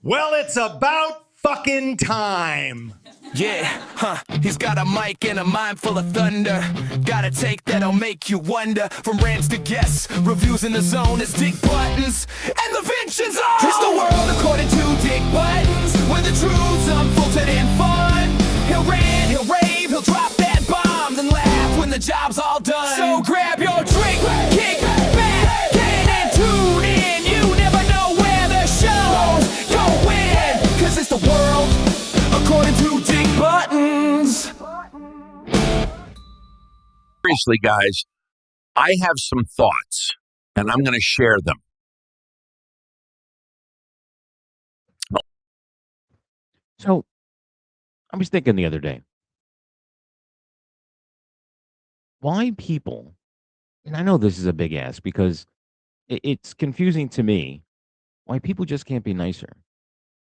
Well, it's about fucking time. Yeah, he's got a mic and a mind full of thunder. Got a take that'll make you wonder. From rants to guests, reviews in the zone. It's Dick Buttons and the Vincenzone. It's the world according to Dick Buttons, where the truth's unfiltered and fun. He'll rant, he'll rave, he'll drop that bomb, then laugh when the job's all done. So grab your drink, kick back, get and tune in. You never know where the show's going, 'cause it's the world according to Dick Buttons. Seriously, guys, I have some thoughts, and I'm going to share them. So I was thinking the other day, why people, and I know this is a big ask because it's confusing to me, why people just can't be nicer.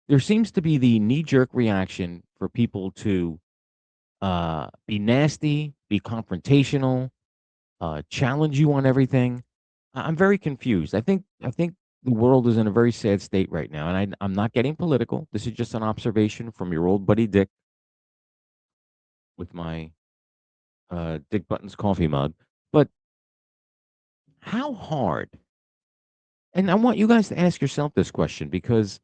There seems to be the knee jerk reaction for people to be nasty, be confrontational, challenge you on everything. I'm very confused. I think the world is in a very sad state right now, and I'm not getting political. This is just an observation from your old buddy Dick with my Dick Buttons coffee mug. But how hard? And I want you guys to ask yourself this question because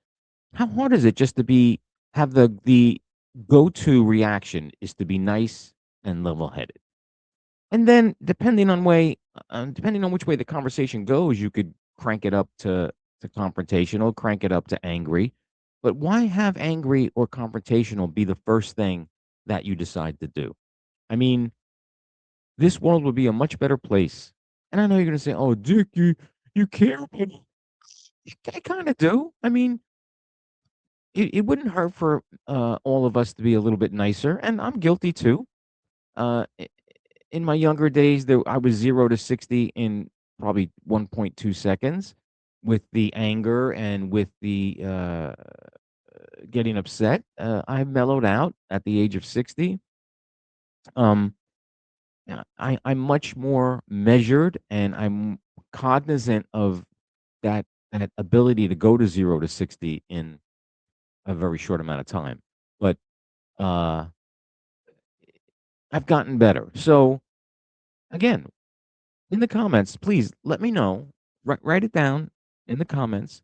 how hard is it just to have the go-to reaction is to be nice and level-headed? And then depending on which way the conversation goes, you could crank it up to confrontational, crank it up to angry. But why have angry or confrontational be the first thing that you decide to do? I mean, this world would be a much better place. And I know you're going to say, "Oh, Dick, you care," but I kind of do. I mean, it wouldn't hurt for all of us to be a little bit nicer, and I'm guilty too. I- in my younger days, I was 0 to 60 in probably 1.2 seconds with the anger and with the getting upset. I mellowed out at the age of 60. Um, yeah, I'm much more measured, and I'm cognizant of that ability to go to 0 to 60 in a very short amount of time. But uh, I've gotten better. So again, in the comments, please let me know. Write it down in the comments.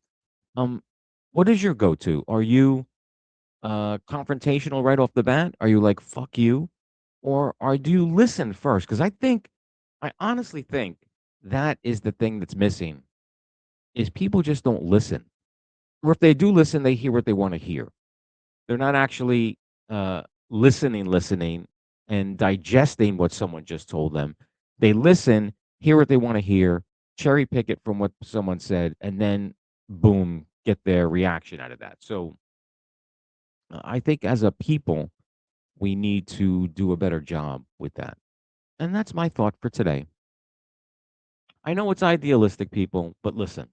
Um, what is your go-to? Are you confrontational right off the bat? Are you like fuck you, or do you listen first? Because I honestly think that is the thing that's missing. Is people just don't listen, or if they do listen, they hear what they want to hear. They're not actually listening, and digesting what someone just told them. They listen, hear what they want to hear, cherry pick it from what someone said, and then boom, get their reaction out of that. So I think as a people, we need to do a better job with that. And that's my thought for today. I know it's idealistic, people, but listen,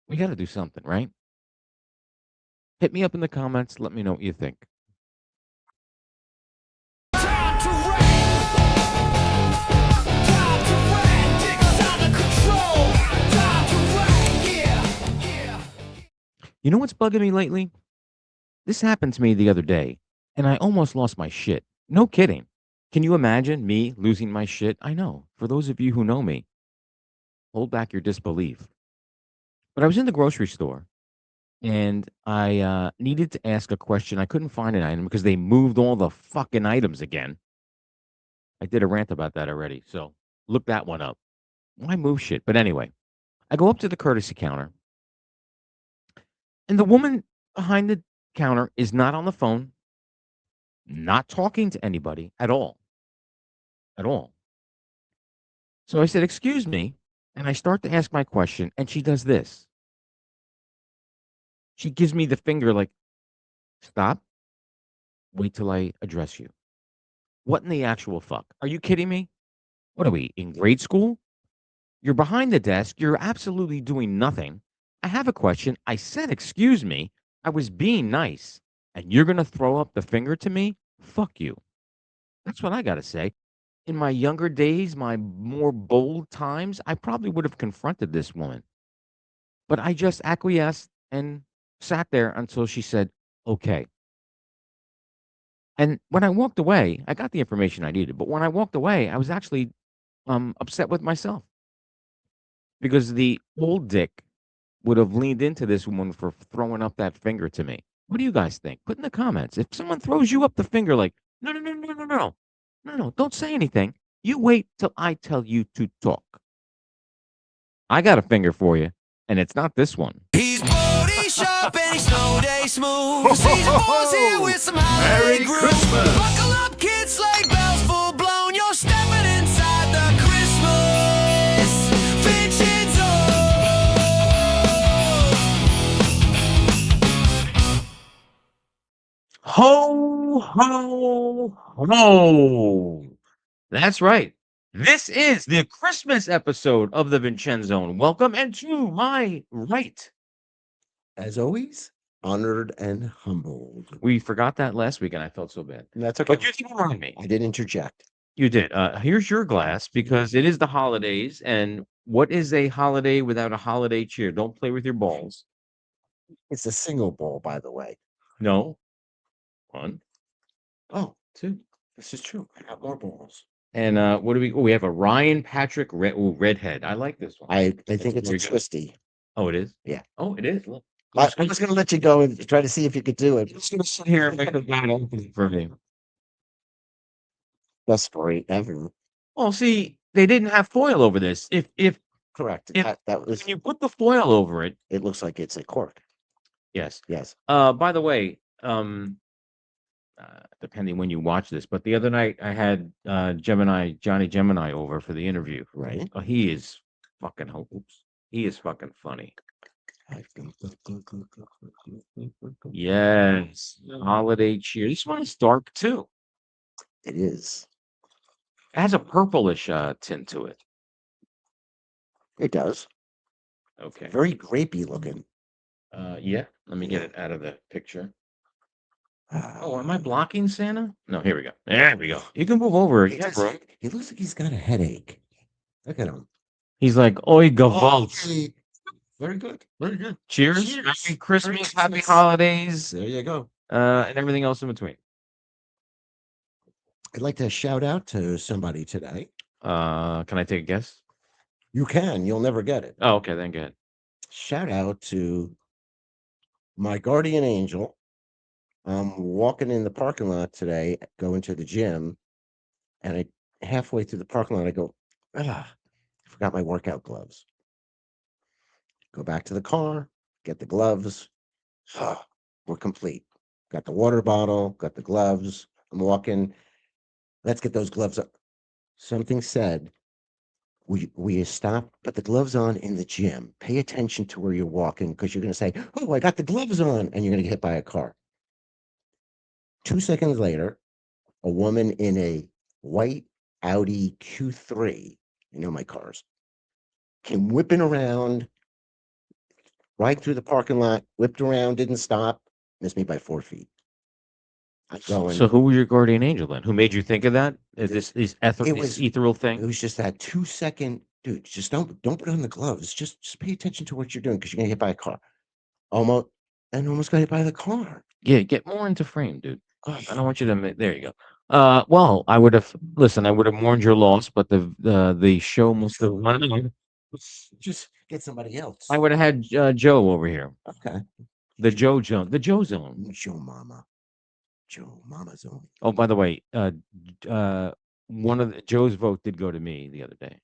we got to do something, right? Hit me up in the comments. Let me know what you think. Time to rant. Time to rant. Dick's out of control. Time to rant. Yeah. You know what's bugging me lately? This happened to me the other day, and I almost lost my shit. No kidding. Can you imagine me losing my shit? I know. For those of you who know me, hold back your disbelief. But I was in the grocery store, and I needed to ask a question. I couldn't find an item because they moved all the fucking items again. I did a rant about that already, so look that one up. Why move shit? But anyway, I go up to the courtesy counter, and the woman behind the counter is not on the phone, not talking to anybody at all. At all. So I said, "Excuse me." And I start to ask my question, and she does this. She gives me the finger like, "Stop. Wait till I address you." What in the actual fuck? Are you kidding me? What are we, in grade school? You're behind the desk. You're absolutely doing nothing. I have a question. I said, "Excuse me." I was being nice. And you're going to throw up the finger to me? Fuck you. That's what I got to say. In my younger days, my more bold times, I probably would have confronted this woman. But I just acquiesced and sat there until she said, okay. And when I walked away, I got the information I needed. But when I walked away, I was actually upset with myself because the old Dick would have leaned into this woman for throwing up that finger to me. What do you guys think? Put in the comments. If someone throws you up the finger like, no, no, no, no, no, no, no, no, don't say anything. You wait till I tell you to talk. I got a finger for you, and it's not this one. He's body sharp and he's snow day smooth. Season 4's here with some holiday groove. Buckle up, kids, sleigh bells full blown. You're stepping inside the Christmas Vincenzone. Ho, ho, ho. That's right. This is the Christmas episode of the Vincenzone. Welcome, and to my right. As always, honored and humbled. We forgot that last week, and I felt so bad. That's okay. But you didn't remind me. I did interject. You did. Here's your glass because it is the holidays. And what is a holiday without a holiday cheer? Don't play with your balls. It's a single bowl, by the way. No. One, Oh, two. this is true. I got more bowls. And what do we? Oh, we have a Ryan Patrick redhead. I like this one. I think it's a very good. twisty. Oh, it is. Yeah. Oh, it is. Look. I was going to let you go and try to see if you could do it. Just gonna sit here and make a bad opening for me. Best story ever. Well, see, they didn't have foil over this. If Correct. If- That was. when you put the foil over it, It looks like it's a cork. yes. Yes. By the way, depending when you watch this, but the other night I had Johnny Gemini over for the interview. Right. Oh, he is fucking he is fucking funny. Yes. Holiday cheer. This one is dark too. It is. It has a purplish tint to it. It does. Okay. Very grapey looking. Yeah. Let me get it out of the picture. Oh, am I blocking Santa? No, here we go. There we go. You can move over. He, Yeah, does- bro. he looks like he's got a headache. Look at him. He's like, oi, gewalt. Okay. Very good. Very good. Cheers. Cheers. Merry Christmas. Merry Happy Christmas. holidays. There you go. And everything else in between. I'd like to shout out to somebody today. Can I take a guess? You can. You'll never get it. Oh, okay, then good. Shout out to my guardian angel. I'm walking in the parking lot today, going to the gym, and halfway through the parking lot, I go, I forgot my workout gloves. Go back to the car, get the gloves. We're complete. Got the water bottle, got the gloves. I'm walking. Let's get those gloves up. Something said, we stop, put the gloves on in the gym. Pay attention to where you're walking because you're going to say, oh, I got the gloves on, and you're going to get hit by a car. 2 seconds later, a woman in a white Audi Q3, you know my cars, came whipping around right through the parking lot, whipped around, didn't stop, missed me by 4 feet. I'm going. So who was your guardian angel then? Who made you think of that? Is this was- ethereal It thing? was just that 2 second, dude. Just don't put on the gloves. Just pay attention to what you're doing because you're gonna get hit by a car. Almost got hit by the car. Yeah, get more into frame, dude. Ugh. I don't want you to. There you go. Well, I would have mourned your loss, but the show must have run on. Just get somebody else. I would have had Joe over here. Okay. The Joe Zone. Joe Mama. Joe Mama Zone. Oh, by the way, one of Joe's vote did go to me the other day.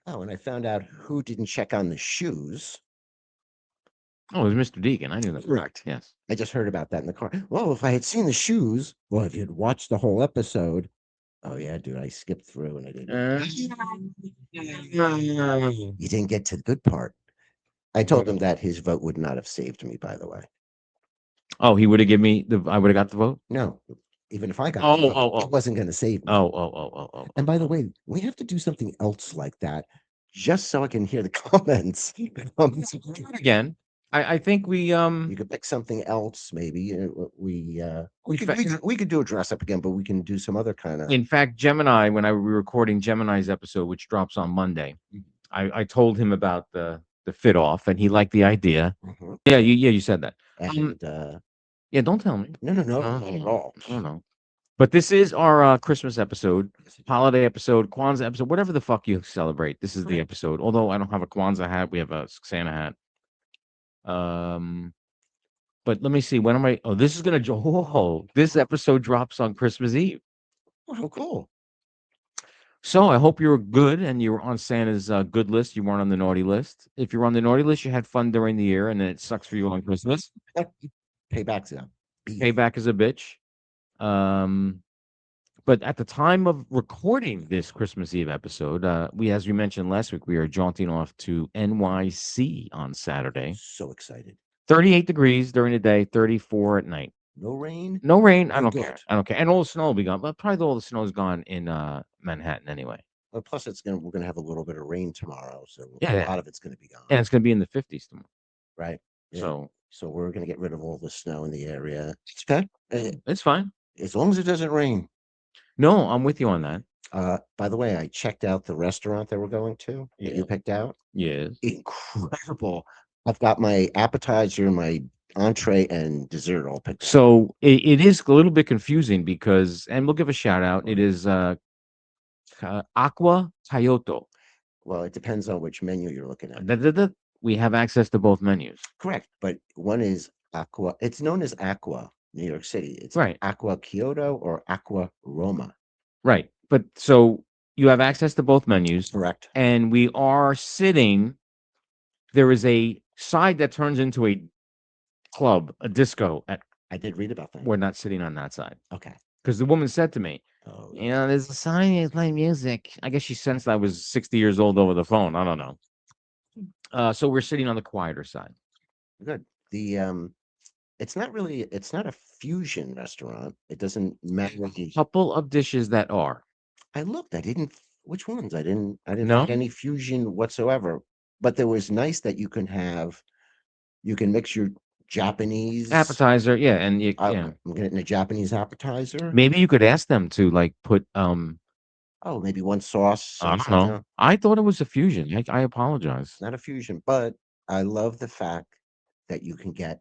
Oh, and I found out who didn't check on the shoes. Oh, it was Mr. Deacon. I knew that. Correct. Yes. I just heard about that in the car. Well, if I had seen the shoes, well, if you'd watched the whole episode, oh yeah, dude, I skipped through and I didn't. You didn't get to the good part. I told him that his vote would not have saved me, by the way. Oh, he would have given me I would have got the vote. No, even if I got Oh, the vote, oh, oh. it wasn't going to save me. Oh. And by the way, we have to do something else like that just so I can hear the comments. Again, I think we You could pick something else, maybe. We could do a dress up again, but we can do some other kind of. in fact, Gemini, when I were recording Gemini's episode, which drops on Monday, I told him about the the fit off, and he liked the idea. Mhm. Yeah, you said that. And Yeah, don't tell me. no, No, not at all. I don't know. But this is our Christmas episode, holiday episode, Kwanzaa episode, whatever the fuck you celebrate. This is the episode. Although I don't have a Kwanzaa hat, we have a Santa hat. But let me see. When am I? Oh, this is gonna. Oh, this episode drops on Christmas Eve. Oh, cool. So I hope you were good and you were on Santa's good list. You weren't on the naughty list. If you're on the naughty list, you had fun during the year, and then it sucks for you on Christmas. Payback's a beef. Payback is a bitch. But at the time of recording this Christmas Eve episode, as we mentioned last week, we are jaunting off to NYC on Saturday. So excited. 38 degrees during the day, 34 at night. No rain. No rain. I Oh, don't good. care. I don't care. And all the snow will be gone. But probably all the snow is gone in Manhattan anyway. Well, plus we're gonna have a little bit of rain tomorrow, so Yeah, a yeah. lot of it's gonna be gone. And it's going to be in the 50s tomorrow. Right. Yeah. So we're gonna get rid of all the snow in the area. It's okay. it's fine. As long as it doesn't rain. No, I'm with you on that. By the way, I checked out the restaurant that we're going to that Yeah. you picked out. Yes. Incredible. I've got my appetizer, my entree, and dessert all picked out. So it is a little bit confusing because, and we'll give a shout out. It is Aqua Kyoto. Well, it depends on which menu you're looking at. We have access to both menus. Correct, but one is Aqua. It's known as Aqua, New York City. It's Right. Aqua Kyoto or Aqua Roma. Right. But so you have access to both menus. Correct. And we are sitting. There is a side that turns into a club, a disco. I did read about that. We're not sitting on that side. Okay. Because the woman said to me, Oh, you know, there's a sign here playing music. I guess she sensed I was 60 years old over the phone. I don't know. So we're sitting on the quieter side. good. It's not a fusion restaurant. It doesn't matter. Couple of dishes that are. I looked. Which ones? I didn't No? find any fusion whatsoever. But there was nice that you can mix your Japanese Appetizer, yeah, and yeah. I'm getting a Japanese appetizer. Maybe you could ask them to like put Oh, maybe one sauce. I don't something know. else. I thought it was a fusion. I apologize. It's not a fusion, but I love the fact that you can get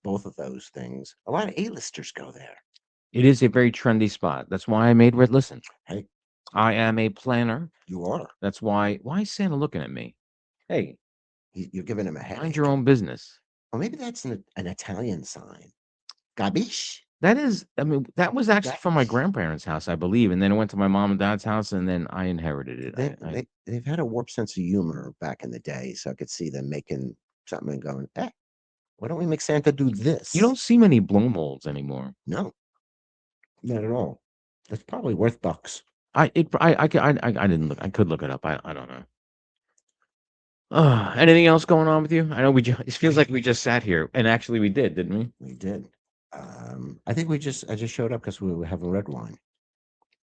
both of those things. A lot of A-listers go there. It is a very trendy spot. That's why I made Red listen. Hey, I am a planner. you are. That's why is Santa looking at me? Hey, You're giving him a headache. mind your own business. Or maybe that's an Italian sign. Gabish. That is, I mean, that was actually from my grandparents' house, I believe, and then it went to my mom and dad's house, and then I inherited it. They've had a warped sense of humor back in the day, so I could see them making something and going, why don't we make Santa do this? You don't see many blow molds anymore. No, not at all. It's probably worth bucks. I didn't look. I could look it up. I don't know. Anything else going on with you? I know it feels like we just sat here, and actually we did, didn't we? We did. I think I just showed up because we were having red wine.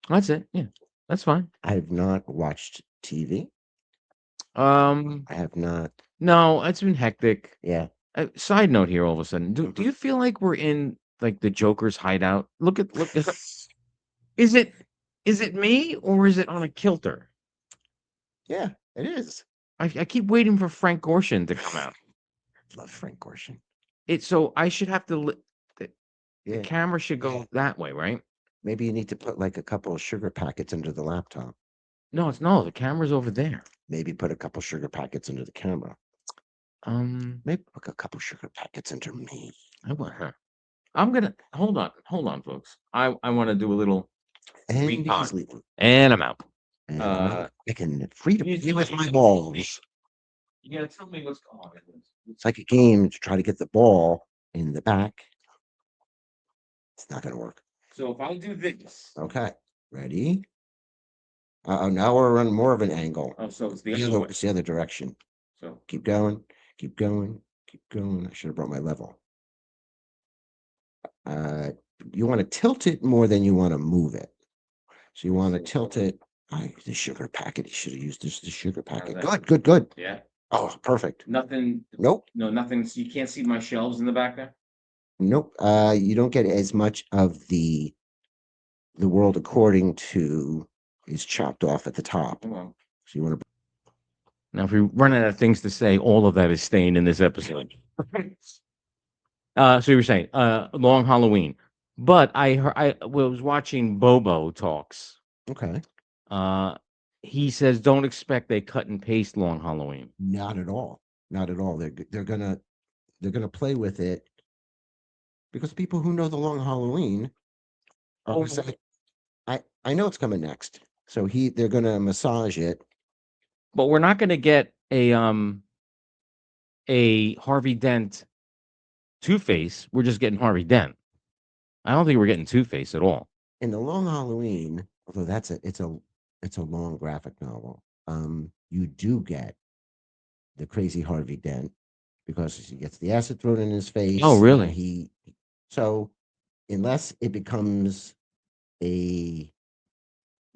That's it. Yeah, that's fine. I have not watched TV. I have not. No, it's been hectic. Yeah. Side note here, all of a sudden, do you feel like we're in like the Joker's hideout? Look at. Is it me or is it on a kilter? Yeah, it is. I keep waiting for Frank Gorshin to come out. Love Frank Gorshin. So I should have to. Yeah. The camera should go that way, right? Maybe you need to put like a couple of sugar packets under the laptop. No, the camera's over there. Maybe put a couple sugar packets under the camera. Maybe put a couple sugar packets under me. I want her. I'm gonna hold on, folks. I want to do a little. And recon. he's leaving. And I'm out. And I can free to play with my balls. You gotta tell me what's going on. It's like a game to try to get the ball in the back. It's not gonna work. So if I do this. Okay, ready? Now we're on more of an angle. Oh, so it's the other way. It's the other direction. So Keep going, keep going, keep going. I should have brought my level. You want to tilt it more than you want to move it. So you want to tilt it. The sugar packet. You should have used the sugar packet. Good. yeah. Oh, perfect. Nothing. Nope. No, nothing. So you can't see my shelves in the back there. Nope. You don't get as much of the world according to is chopped off at the top. Hold on. So you want to. Now, if we run out of things to say, all of that is staying in this episode. So you were saying, Long Halloween. But I was watching Bobo Talks. Okay. He says, don't expect a cut and paste Long Halloween. Not at all. Not at all. They're gonna play with it because people who know the Long Halloween are gonna say, I know it's coming next. So they're gonna massage it. But we're not going to get a Harvey Dent Two-Face. We're just getting Harvey Dent. I don't think we're getting Two-Face at all. In the Long Halloween, although it's a long graphic novel, you do get the crazy Harvey Dent because he gets the acid thrown in his face. Oh, really? So unless it becomes maybe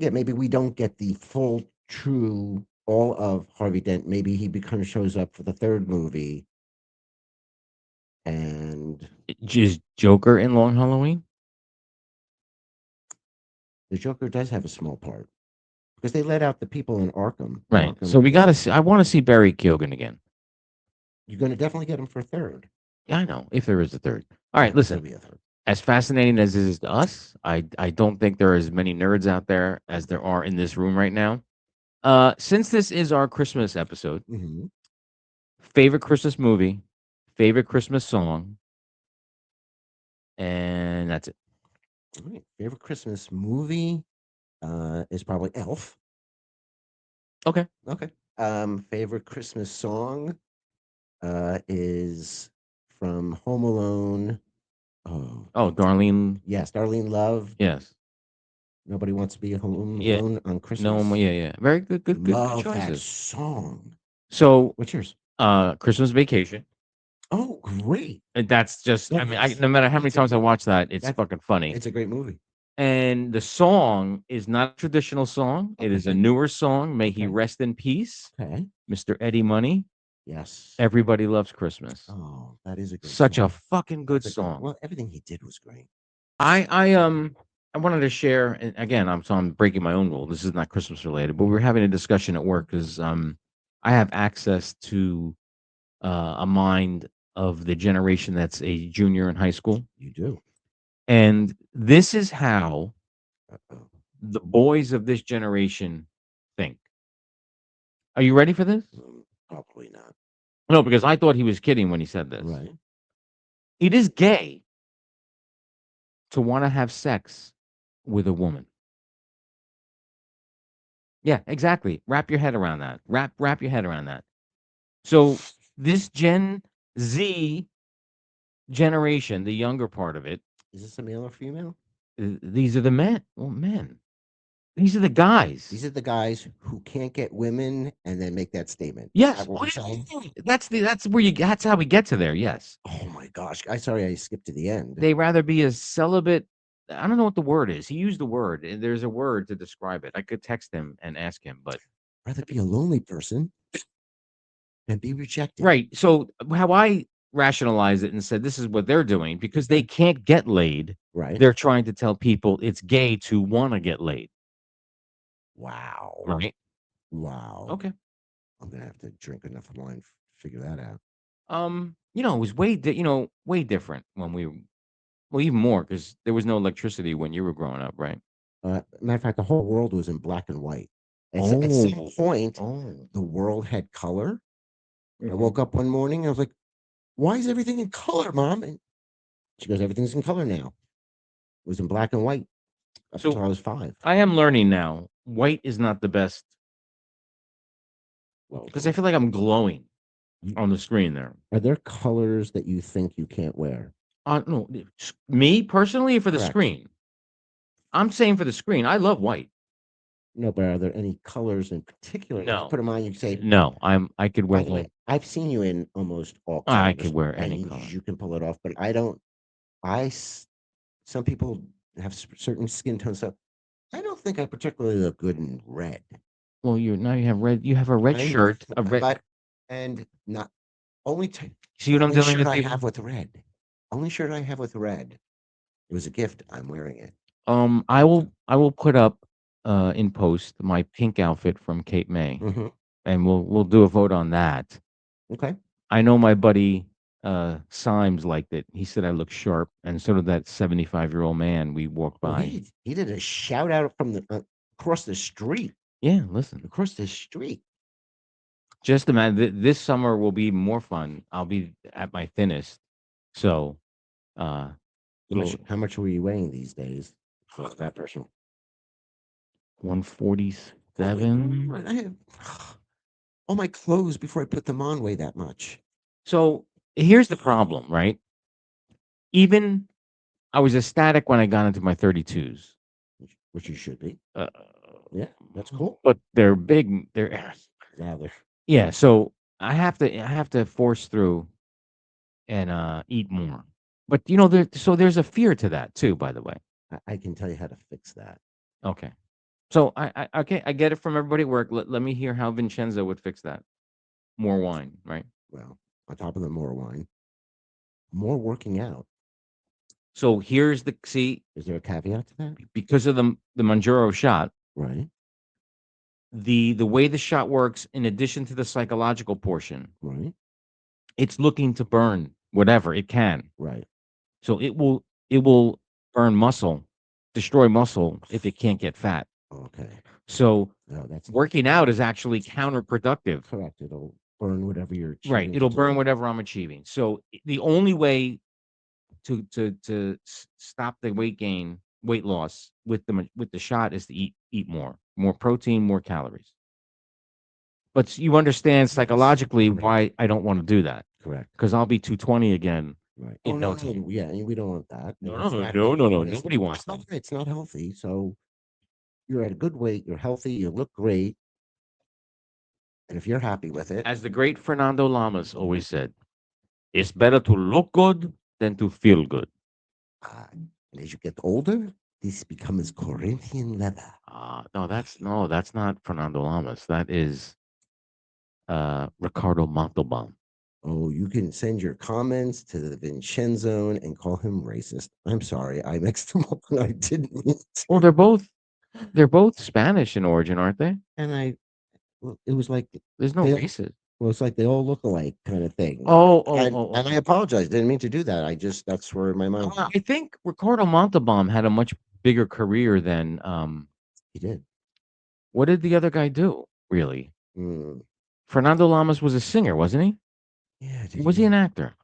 we don't get the full true all of Harvey Dent. Maybe he shows up for the third movie. And Is Joker in Long Halloween? The Joker does have a small part because they let out the people in Arkham. Right. Arkham. So we got to see. I want to see Barry Keoghan again. You're going to definitely get him for a third. Yeah, I know. If there is a third. All right, listen. Be a third. As fascinating as it is to us, I don't think there are as many nerds out there as there are in this room right now. Since this is our Christmas episode, favorite Christmas movie, favorite Christmas song, and that's it. All right. Favorite Christmas movie is probably Elf. Okay. Favorite Christmas song is from Home Alone. Oh, Darlene. Yes, Darlene Love. Yes. Nobody Wants to Be Home Alone on Christmas. No, yeah. Very good Love choices. that song. So, what's yours? Christmas Vacation. Oh, great. That's just, no matter how many times I watch that, it's fucking funny. It's a great movie. And the song is not a traditional song. It is a newer song. May he rest in peace. Okay. Mr. Eddie Money. Yes. Everybody Loves Christmas. Oh, that is a good Such song. a fucking good song. Well, everything he did was great. I wanted to share, and again, I'm breaking my own rule. This is not Christmas related, but we were having a discussion at work because I have access to a mind of the generation that's a junior in high school. You do. And this is how the boys of this generation think. Are you ready for this? Probably not. No, because I thought he was kidding when he said this. Right. It is gay to want to have sex with a woman. Yeah, exactly. Wrap your head around that. Wrap your head around that. So this Gen Z generation, the younger part of it. Is this a male or female? These are the men. Well, men. These are the guys. These are the guys who can't get women and then make that statement. Yes. That's how we get to there. Yes. Oh my gosh. Sorry I skipped to the end. They rather be a celibate. I don't know what the word is. He used the word. There's a word to describe it. I could text him and ask him, but rather be a lonely person than be rejected. Right. So how I rationalize it and said this is what they're doing because they can't get laid. Right. They're trying to tell people it's gay to want to get laid. Wow. Right. Wow. Okay. I'm gonna have to drink enough wine to figure that out. It was way different when even more because there was no electricity when you were growing up, right? Matter of fact, the whole world was in black and white. At some point, the world had color. I woke up one morning. I was like, "Why is everything in color, Mom?" And she goes, "Everything's in color now." It was in black and white until I was 5. I am learning now. White is not the best. Well, because I feel like I'm glowing on the screen there. Are there colors that you think you can't wear? No, me personally, or for the screen? I'm saying for the screen. I love white. No, but are there any colors in particular? No. You put them on, you say no. I could wear white. I've seen you in almost all colors. I could wear any color. You can pull it off, but I don't. Some people have certain skin tones. So I don't think I particularly look good in red. Well, you have red. You have a red shirt, a red, and not only. See what I'm dealing with? I have with red. Only shirt I have with red. It was a gift. I'm wearing it. I will put up in post my pink outfit from Cape May. and we'll do a vote on that. Okay. I know my buddy Symes liked it. He said I look sharp, and so did that 75-year-old man we walked Well, by. he did a shout out from the across the street. Yeah, listen. Across the street. Just imagine this summer will be more fun. I'll be at my thinnest. So, How much were you weighing these days? That person. 147. I have all my clothes before I put them on weigh that much. So here's the problem, right? Even I was ecstatic when I got into my 32s. Which you should be. Uh, Yeah, that's cool. But they're big. Yeah. So I have to force through and eat more. But there's a fear to that too. By the way. I can tell you how to fix that. Okay. So I get it from everybody at work. Let me hear how Vincenzo would fix that. More wine, right? Well, on top of the more wine, more working out. So here's the see. Is there a caveat to that? Because of the Manjaro shot, Right. The way the shot works, in addition to the psychological portion, Right. it's looking to burn whatever it can. Right. So it will burn muscle, destroy muscle if it can't get fat. Okay. So No, that's working out is actually counterproductive. correct. It'll burn whatever you're Right. achieving It'll to burn do. whatever I'm achieving. So the only way to stop the weight loss with the shot is to eat more protein, more calories. But you understand psychologically why I don't want to do that, Correct. because I'll be 220 again. Right. In no No, time. yeah, and we don't want that. No, It's no, not no, healthy. no, no. It's Nobody wants not, that. it's not healthy. So you're at a good weight. You're healthy. You look great. And if you're happy with it, As the great Fernando Lamas always said, it's better to look good than to feel good. and as you get older, this becomes Corinthian leather. No, that's not Fernando Lamas. That is Ricardo Montalban. Oh, you can send your comments to the Vincenzone and call him racist. I'm sorry, I mixed them up and I didn't mean to. Well, they're both Spanish in origin, aren't they? And it was like There's no they- racist. well, it's like they all look alike kind of thing. Oh. And I apologize. Didn't mean to do that. That's where my mind. I think Ricardo Montalban had a much bigger career than He did. what did the other guy do, really? Mm, Fernando Lamas was a singer, wasn't he? yeah. Was he an actor?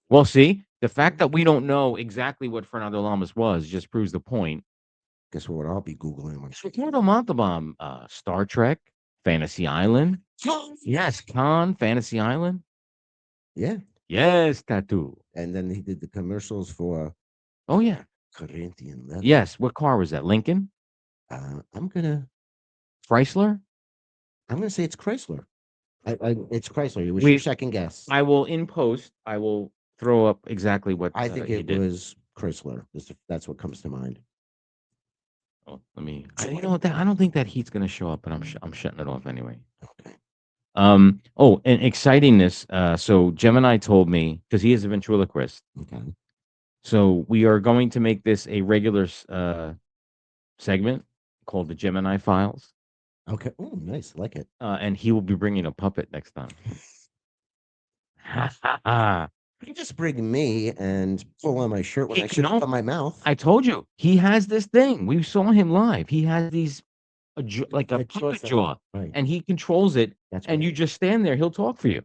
Well, see, the fact that we don't know exactly what Fernando Lamas was just proves the point. Guess what? I'll be googling when. Ricardo Montalban, Star Trek, Fantasy Island. Yes, Khan, Fantasy Island. Yeah. Yes, Tattoo. And then he did the commercials for Oh yeah. Corinthian leather. Yes. What car was that? Lincoln? I'm gonna Chrysler? say it's Chrysler. It's Chrysler. It was your second guess. I will in post. I will throw up exactly what I think he it did. was Chrysler. That's what comes to mind. Oh, let me. You know what? I don't think that heat's gonna show up, but I'm shutting it off anyway. Okay. Oh, and excitingness. So Gemini told me, because he is a ventriloquist. Okay. So we are going to make this a regular segment called the Gemini Files, Okay. Oh, nice. I like it. and he will be bringing a puppet next time. I You can just bring me and pull on my shirt when Hey, I should no. on my mouth. told you he has this thing. We saw him live. He has these like a A puppet jaw jaw, Right. and he controls it. That's And great. you just stand there. He'll talk for you.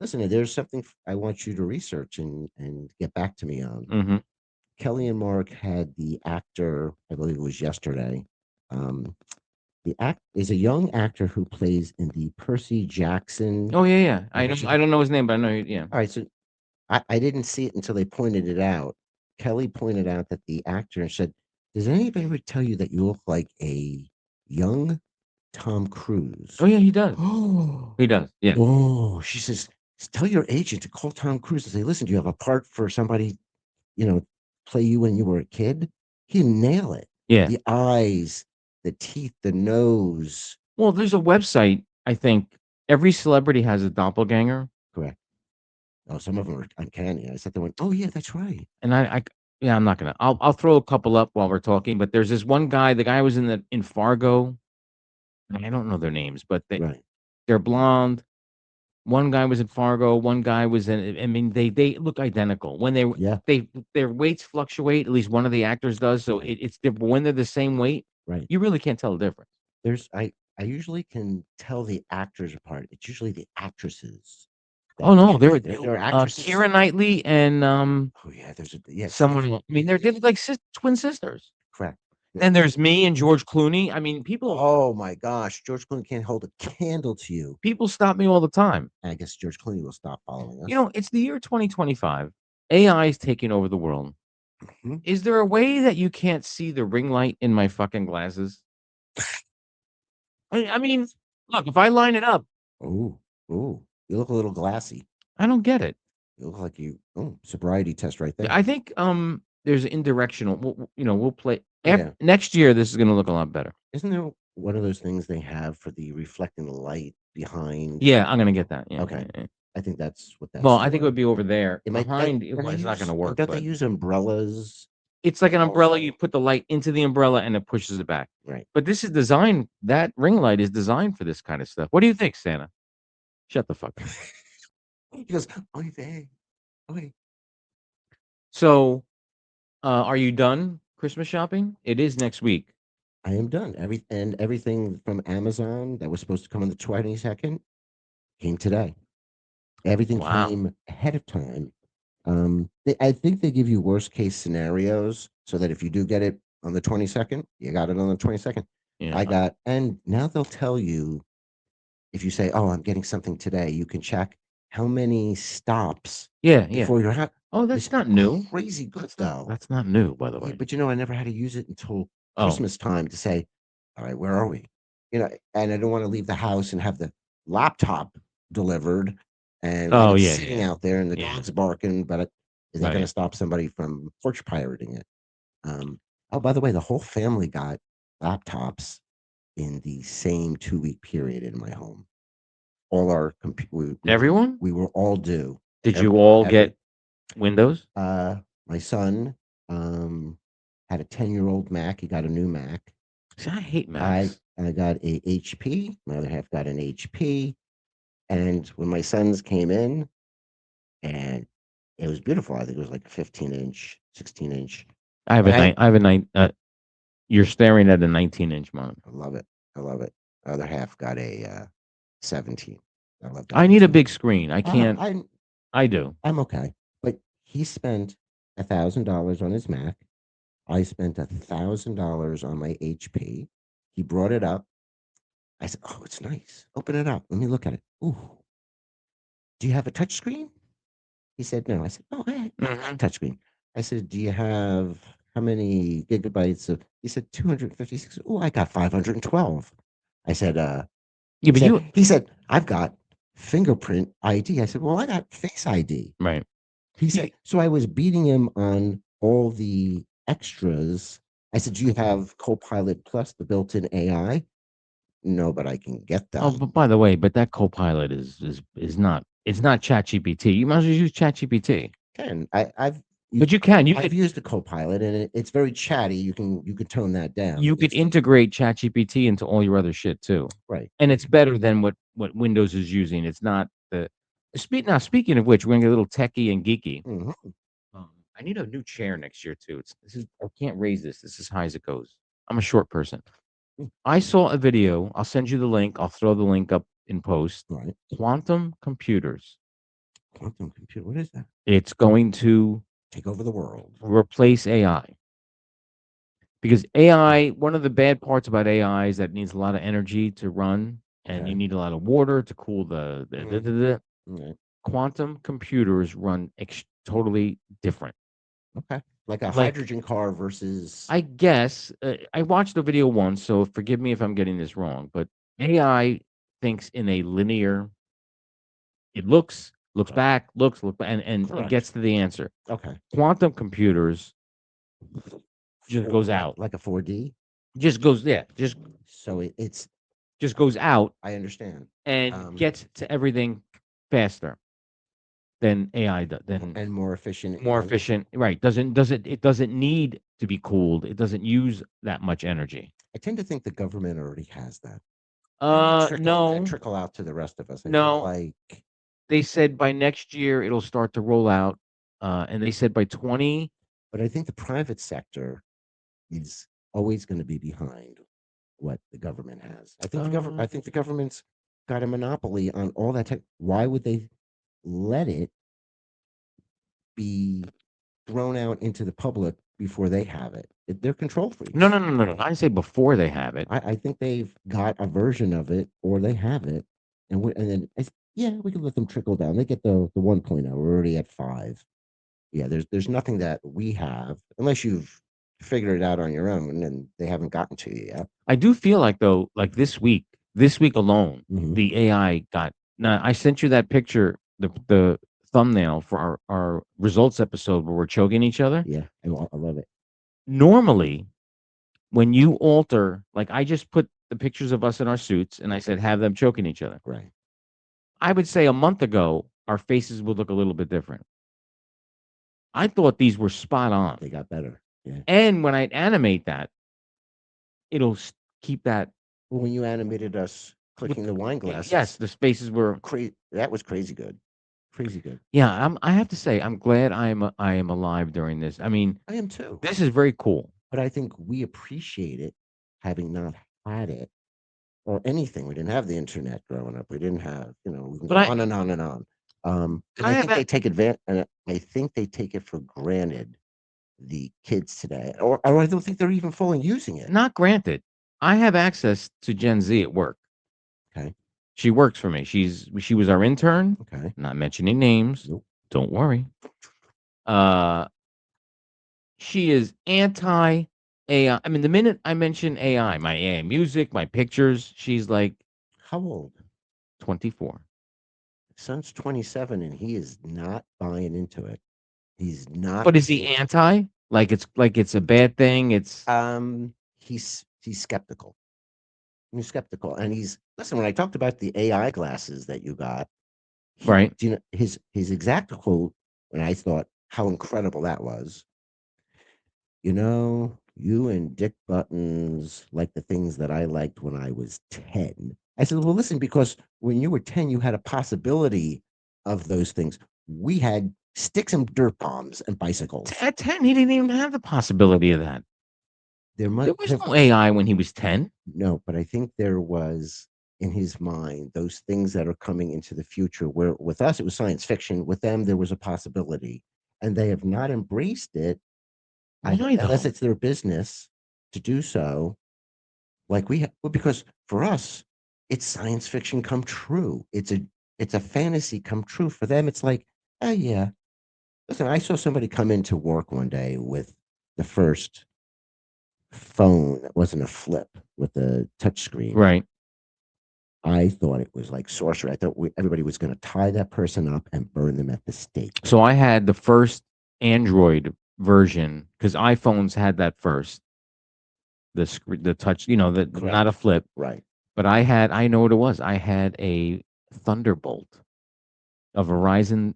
Listen, there's something I want you to research and get back to me on. Mm-hmm. Kelly and Mark had the actor, I believe it was yesterday. The act is a young actor who plays in the Percy Jackson. Oh yeah. I Okay. don't know his name, but I know. Yeah. All right, so I didn't see it until they pointed it out. Kelly pointed out that the actor said, "Does anybody ever tell you that you look like a young Tom Cruise?" Oh yeah, he does. Oh, He does. Yeah. oh, she says, "Tell your agent to call Tom Cruise and say, listen, do you have a part for somebody, play you when you were a kid?" He nail it. Yeah. The eyes, the teeth, the nose. Well, there's a website. I think every celebrity has a doppelganger, Correct. Oh, some of them are uncanny. I said to one, oh yeah, that's right. and I'm not gonna. I'll throw a couple up while we're talking. But there's this one guy. The guy was in Fargo. I don't know their names, but Right. They're blonde. One guy was in Fargo. One guy was in. I mean, they look identical. When Yeah. their weights fluctuate. At least one of the actors does. So it's different. When they're the same weight, Right. you really can't tell the difference. I usually can tell the actors apart. It's usually the actresses. Oh no, They're they're actresses. Keira Knightley and Oh yeah, someone. I mean, they're like twin sisters. correct. And there's me and George Clooney. I mean, Oh my gosh, George Clooney can't hold a candle to you. people stop me all the time. I guess George Clooney will stop following us. You know, it's the year 2025. AI is taking over the world. Mhm. Is there a way that you can't see the ring light in my fucking glasses? I mean, look, if I line it up, Oh, you look a little glassy. I don't get it. You look like sobriety test right there. I think there's indirectional. We'll play Yeah. next year. This is going to look a lot better. Isn't there one of those things they have for the reflecting light behind? Yeah, I'm going to get that. Yeah, Okay. yeah. I think that's what that's Well, I think it for. would be over there. It might- Behind, don't they it's not going to use- work. Don't they But use umbrellas? it's like an umbrella. Also- You put the light into the umbrella and it pushes it back. Right. But this is designed. That ring light is designed for this kind of stuff. What do you think, Santa? Shut the fuck up. He goes, okay. So, are you done Christmas shopping? It is next week. I am done. Everything from Amazon that was supposed to come on the 22nd came today. Everything Wow. came ahead of time. I think they give you worst case scenarios so that if you do get it on the 22nd, you got it on the 22nd. Yeah. And now they'll tell you if you say, "Oh, I'm getting something today," you can check how many stops Yeah. before you're out. Oh, that's It's not new. crazy good though. That's not new, by the Yeah, way. but I never had to use it until Oh. Christmas time to say, "All right, where are we?" And I don't want to leave the house and have the laptop delivered and Oh, it's yeah, sitting yeah. out there and the Yeah. dog's barking, but is that Right. going to stop somebody from porch pirating it? Oh, by the way, the whole family got laptops in the same 2-week period in my home. All our Everyone? we were all due. Did you Every- all every- get Windows? My son had a 10-year-old Mac. He got a new Mac. See, I hate Macs. I got a HP. My other half got an HP. And when my sons came in, and it was beautiful. I think it was like a 15-inch, 16-inch. I have Right. a 9. You're staring at a 19-inch monitor. I love it. The other half got a 17. I love that. I need a big screen. I can't. I'm I do. okay. But he spent $1,000 on his Mac. I spent $1,000 on my HP. He brought it up. I said, "Oh, it's nice. Open it up. Let me look at it. Ooh. Do you have a touch screen?" He said, "No." I said, "Oh, I have a touch screen." I said, "Do you have how many gigabytes of?" He said, 256. Oh, I got 512. I said, Yeah, but he said, "I've got fingerprint ID." I said, "Well, I got Face ID." right. He said, so I was beating him on all the extras. I said, "Do you have Copilot Plus, the built-in AI?" "No, but I can get that." Oh, but by the way, that Copilot is not. It's not ChatGPT. You might as well use ChatGPT. Can But you can. I've used the Copilot, and it's very chatty. You can tone that down. You could integrate ChatGPT into all your other shit too. Right. And it's better than what Windows is using. It's not the speaking of which, we're gonna get a little techie and geeky. Mhm. I need a new chair next year too. I can't raise this. This is as high as it goes. I'm a short person. I saw a video. I'll send you the link. I'll throw the link up in post. Right. Quantum computers. Quantum computer. What is that? It's going to Take over the world. replace AI. Because AI, one of the bad parts about AI is that it needs a lot of energy to run, and Okay. you need a lot of water to cool the. Okay. Quantum computers run totally different. Okay. Like a Like- hydrogen car versus. I guess I watched the video once, so forgive me if I'm getting this wrong, but AI thinks in a linear. It looks Right. back, looks and it Correct. gets to the answer. Okay. Quantum computers just goes out. Like a 4D. Just goes just So it's. just goes out I understand. and gets to everything faster than AI does. And more efficient. More efficient, right? It doesn't need to be cooled. It doesn't use that much energy. I tend to think the government already has that. No, trickle out to the rest of us. I no. feel like, They said by next year it'll start to roll out, and they said by 20. but I think the private sector is always going to be behind what the government has. I think Uh, I think the government's got a monopoly on all that tech. Why would they let it be thrown out into the public before they have it? They're control freaks. No, no, no, no, no. I say before they have it. I think they've got a version of it, or they have it, and then yeah, we can let them trickle down. They get the 1.0. We're already at 5. Yeah, there's nothing that we have unless you've figured it out on your own, and they haven't gotten to you yet. I do feel like though, like this week alone, Mhm. the AI got. Now I sent you that picture, the thumbnail for our results episode where we're choking each other. Yeah, I love it. Normally, when you alter, like I just put the pictures of us in our suits and I said have them choking each other. Right. I would say a month ago our faces would look a little bit different. I thought these were spot on. They got better. Yeah. And when I animate that, it'll keep that. Well, when you animated us clicking the wine glasses, Yes, the spaces were. that was crazy good. Crazy good. Yeah, I have to say, I'm glad I am alive during this. I mean, I am too. this is very cool. But I think we appreciate it having not had it or anything. We didn't have the internet growing up. We didn't have, we can go on and on and on. And I think they take advantage, and I think they take it for granted, the kids today, or I don't think they're even fully using it. Not granted. I have access to Gen Z at work. Okay. She works for me. She was our intern. Okay. Not mentioning names. Nope. Don't worry. She is anti AI. I mean, the minute I mention AI, my AI music, my pictures, she's like, How old? 24. Son's 27, and he is not buying into it. He's not. But is he anti? Like it's a bad thing? It's He's skeptical. He's skeptical, and listen. When I talked about the AI glasses that you got, right. Do you know his exact quote? When I thought how incredible that was. You and Dick Buttons like the things that I liked when I was 10. I said, well, listen, because when you were 10, you had a possibility of those things. We had sticks and dirt bombs and bicycles. At 10, he didn't even have the possibility of that. There was no AI when he was 10. No, but I think there was in his mind those things that are coming into the future, where with us it was science fiction. With them, there was a possibility, and they have not embraced it. Unless it's their business to do so, like because for us, it's science fiction come true. It's a fantasy come true. For them, it's like, oh yeah. Listen, I saw somebody come into work one day with the first phone that wasn't a flip with a touch screen. Right. I thought it was like sorcery. I thought everybody was going to tie that person up and burn them at the stake. So I had the first Android version because iPhones had that first. The touch, not a flip. Right. But I know what it was. I had a Thunderbolt, a Verizon,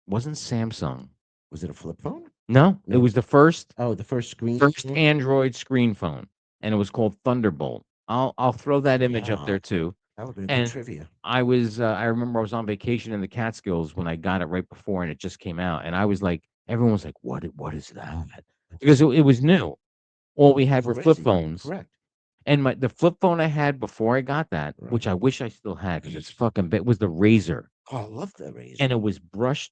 wasn't Samsung. Was it a flip phone? No, it was the first. Oh, the first Android screen phone, and it was called Thunderbolt. I'll throw that image up there too. That would be trivia. I remember I was on vacation in the Catskills when I got it right before, and it just came out, and I was like, everyone was like, what is that? Because it was new. All we had were flip phones. Correct. And the flip phone I had before I got that, which I wish I still had because it's fucking big, was the Razor. Oh, I love the Razor. And it was brushed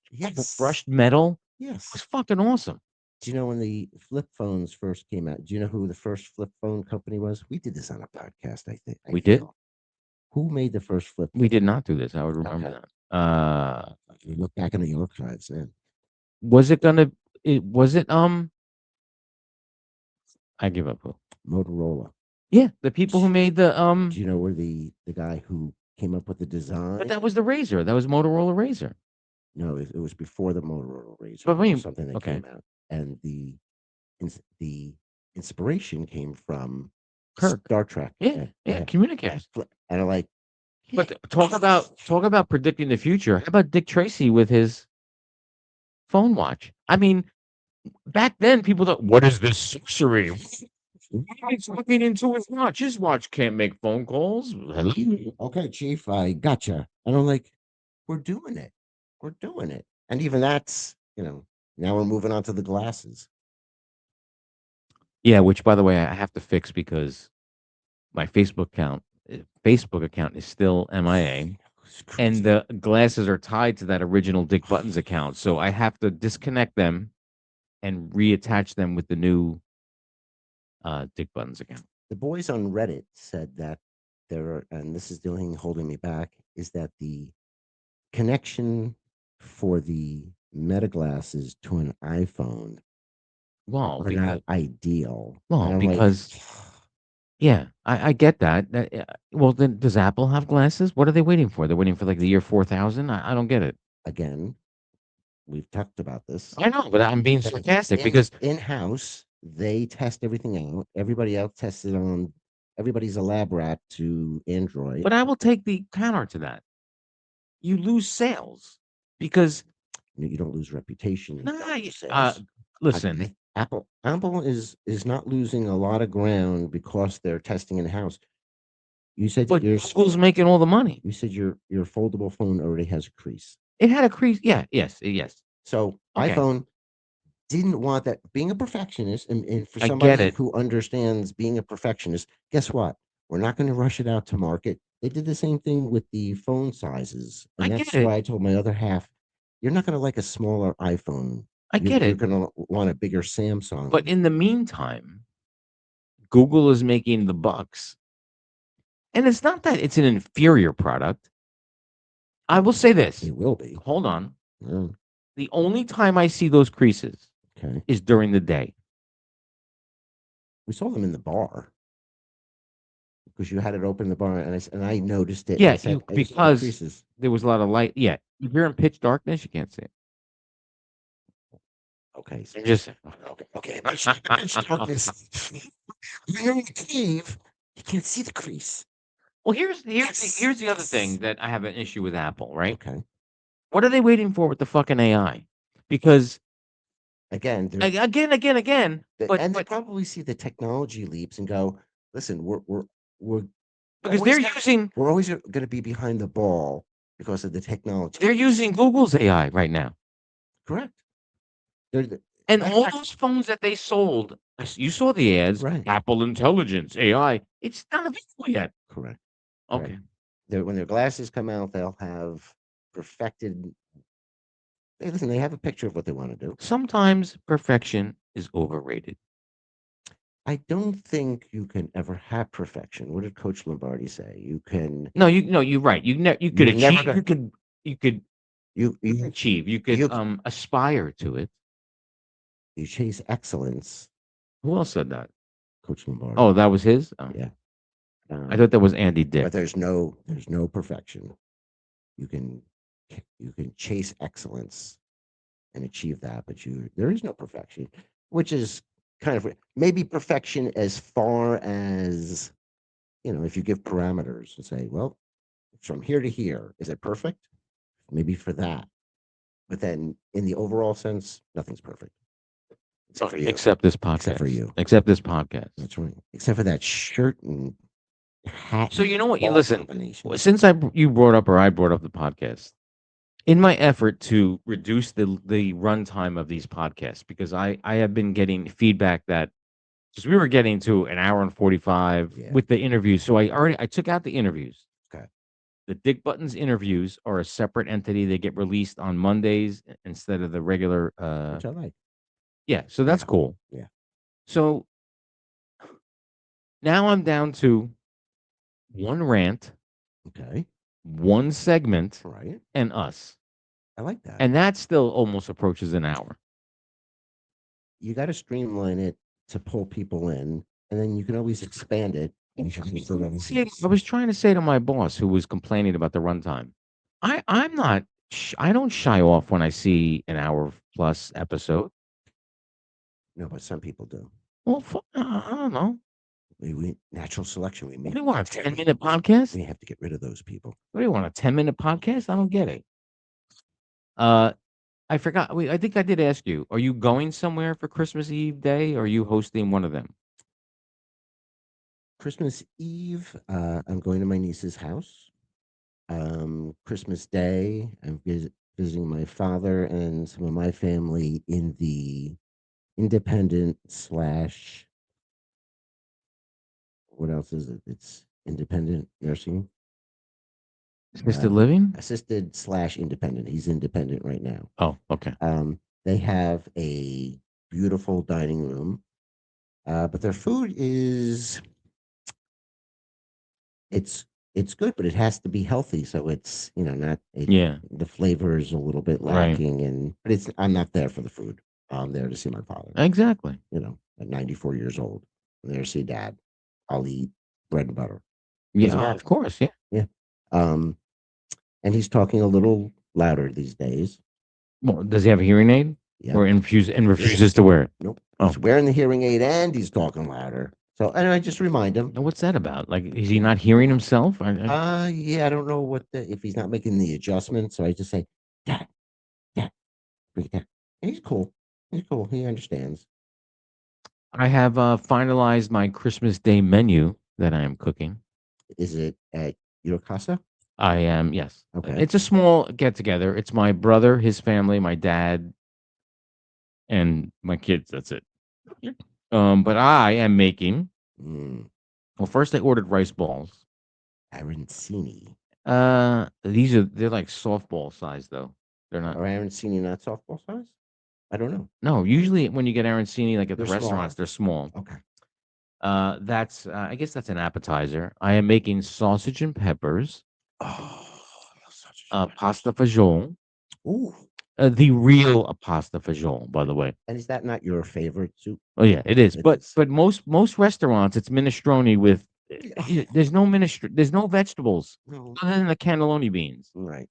metal. Yes. It was fucking awesome. Do you know when the flip phones first came out? Do you know who the first flip phone company was? We did this on a podcast, I think. We did? Who made the first flip phone? We did not do this. I would remember that. You look back in the archives then. I give up. Motorola. Yeah, the people who made the Do you know where the guy who came up with the design? But that was the Razor. That was Motorola Razor. No, it was before the Motorola Razor. But wait, something that came out, and the inspiration came from Kirk. Star Trek. Yeah, communicators. And I like. But talk about predicting the future. How about Dick Tracy with his phone watch? I mean, back then people thought, "What is this sorcery?" He's looking into his watch. His watch can't make phone calls. Okay, Chief, I gotcha. And I'm like, we're doing it. We're doing it. And even that's, now we're moving on to the glasses. Yeah, which by the way, I have to fix because my Facebook account is still MIA, It's crazy. and the glasses are tied to that original Dick Buttons account. So I have to disconnect them and reattach them with the new Dick Buttons account. The boys on Reddit said that and this is the only thing holding me back, is that the connection for the Meta glasses to an iPhone Well, are not ideal. And well, I'm because yeah, I get that. Well, then does Apple have glasses? What are they waiting for? They're waiting for like the year 4000. I don't get it. again, we've talked about this. I know, but I'm being that sarcastic because in-house, they test everything out. Everybody else tests it on. Everybody's a lab rat to Android. but I will take the counter to that. You lose sales because You don't lose reputation. You nah, don't lose uh, sales. listen, Apple is not losing a lot of ground because they're testing in house. You said but your Google's making all the money. you said your foldable phone already has a crease. It had a crease. Yeah, yes. So Okay. iPhone didn't want that. Being a perfectionist, and for I get somebody it. who understands being a perfectionist, guess what? We're not going to rush it out to market. They did the same thing with the phone sizes, and I that's get it. why I told my other half, you're not going to like a smaller iPhone. I get You're it. going to want a bigger Samsung. But in the meantime, Google is making the bucks. And it's not that it's an inferior product. I will say this. it will be. Hold on. Yeah, The only time I see those creases okay. is during the day. We saw them in the bar because you had it open in the bar, and I noticed it. Yeah, I said, "It's the because creases." there was a lot of light. Yeah, if you're in pitch darkness, you can't see it. Okay, so I'm just okay. When you're in a cave, you can't see the crease. well. Here's the other thing that I have an issue with Apple. Right? Okay. What are they waiting for with the fucking AI? Because Again, again. and they But probably see the technology leaps and go, "Listen, we're because always we're always going to be behind the ball because of the technology." they're using Google's AI right now, Correct. They're and matter of all fact- those phones that they sold. You saw the ads, Right. Apple Intelligence AI. It's not available yet. Correct. Okay. When their glasses come out, they'll have perfected. Hey, listen, they have a picture of what they want to do. Sometimes perfection is overrated. I don't think you can ever have perfection. What did Coach Lombardi say? You can. No, you're right. You could You're never achieve. gonna- You could You achieve. You could aspire to it. you chase excellence, Who else said that? Coach Lombardi. Oh, that was his. Oh. Yeah. I thought that was Andy Dick. But there's no perfection. You can chase excellence and achieve that, but there is no perfection, which is kind of maybe perfection as far as if you give parameters and say, well, from here to here, is it perfect? Maybe for that, but then in the overall sense, nothing's perfect. Except for you. Except this podcast. Except for you. Except this podcast. That's right. Except for that shirt and hat. So you know what? You ball listen. combination. Since I brought up the podcast, in my effort to reduce the runtime of these podcasts, because I have been getting feedback that because we were getting to an hour and 45 Yeah. with the interviews, so I took out the interviews. Okay. The Dick Buttons interviews are a separate entity. They get released on Mondays instead of the regular. Which I like. Yeah, so that's cool. Yeah. So now I'm down to one rant, Okay. one segment, Right. and us. I like that. And that still almost approaches an hour. You got to streamline it to pull people in, and then you can always expand it. See, I was trying to say to my boss who was complaining about the runtime, I'm not, I don't shy off when I see an hour plus episode. No, but some people do. Well, I don't know. We natural selection. We What make. do you want, a 10-minute podcast? We have to get rid of those people. What do you want, a 10-minute podcast? I don't get it. I forgot. I think I did ask you, are you going somewhere for Christmas Eve day, or are you hosting one of them? Christmas Eve, I'm going to my niece's house. Christmas Day, I'm visiting my father and some of my family in the independent slash, what else is it? It's independent nursing, Assisted living? assisted slash independent. He's independent right now. Oh, okay. They have a beautiful dining room, but their food is it's it's good, but it has to be healthy. So it's not Yeah. the flavor is a little bit Right. lacking, but it's I'm not there for the food. I'm there to see my father. Exactly. At 94 years old, I'm there to see dad. I'll eat bread and butter. Yeah, Doesn't matter. of course. Yeah. Yeah. Um, and he's talking a little louder these days. Well, does he have a hearing aid? Yeah. Or refuses to wear it? Nope. Oh. He's wearing the hearing aid and he's talking louder. So, and I just remind him. Now, what's that about? Like, is he not hearing himself? Yeah, I don't know if he's not making the adjustment. So I just say, Dad, bring it down. And he's cool. He's cool. He understands. I have finalized my Christmas Day menu that I am cooking. Is it at your casa? I am, yes. Okay. It's a small get together. It's my brother, his family, my dad, and my kids. That's it. But I am making. Well, first I ordered rice balls. Arancini. They're like softball size though. They're not. Are arancini not softball size? I don't know. No, usually when you get arancini, like at the They're restaurants, they're small. Okay. That's I guess that's an appetizer. I am making sausage and peppers. Oh, Pasta fagioli. Ooh. The real pasta fagioli, by the way. And is that not your favorite soup? Oh yeah, it is. It But is. but most restaurants, it's minestrone with. There's no there's no vegetables No. other than the cannelloni beans. Right.